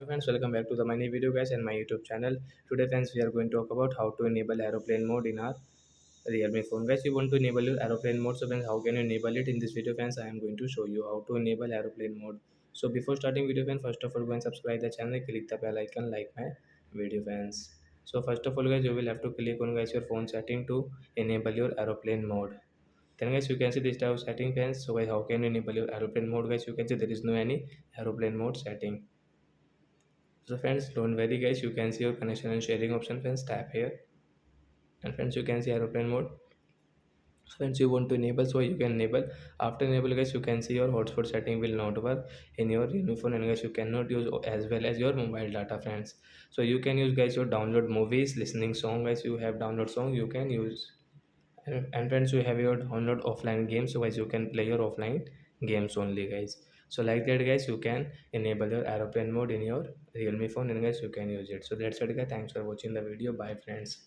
Hey friends, welcome back to the my new video guys and my YouTube channel. Today friends, we are going to talk about how to enable aeroplane mode in our Realme phone. Guys, you want to enable your aeroplane mode. So friends, how can you enable it? In this video friends, I am going to show you how to enable aeroplane mode. So before starting video friends, first of all go and subscribe the channel, click the bell icon, like my video friends. So first of all guys, you will have to click on guys your phone setting to enable your aeroplane mode. Then guys, you can see this type of setting friends. So guys, how can you enable your aeroplane mode guys? You can see there is no any aeroplane mode setting. So friends, don't worry guys, you can see your connection and sharing option friends, tap here. And friends, you can see aeroplane mode. So friends, you want to enable, so you can enable. After enable guys, you can see your hotspot setting will not work in your uniphone, and guys you cannot use as well as your mobile data friends. So you can use guys your download movies, listening song guys, you have download song you can use. And friends, you have your download offline games, so guys you can play your offline games only guys. So like that guys, you can enable your aeroplane mode in your realme phone, and guys you can use it. So that's it guys, thanks for watching the video. Bye friends.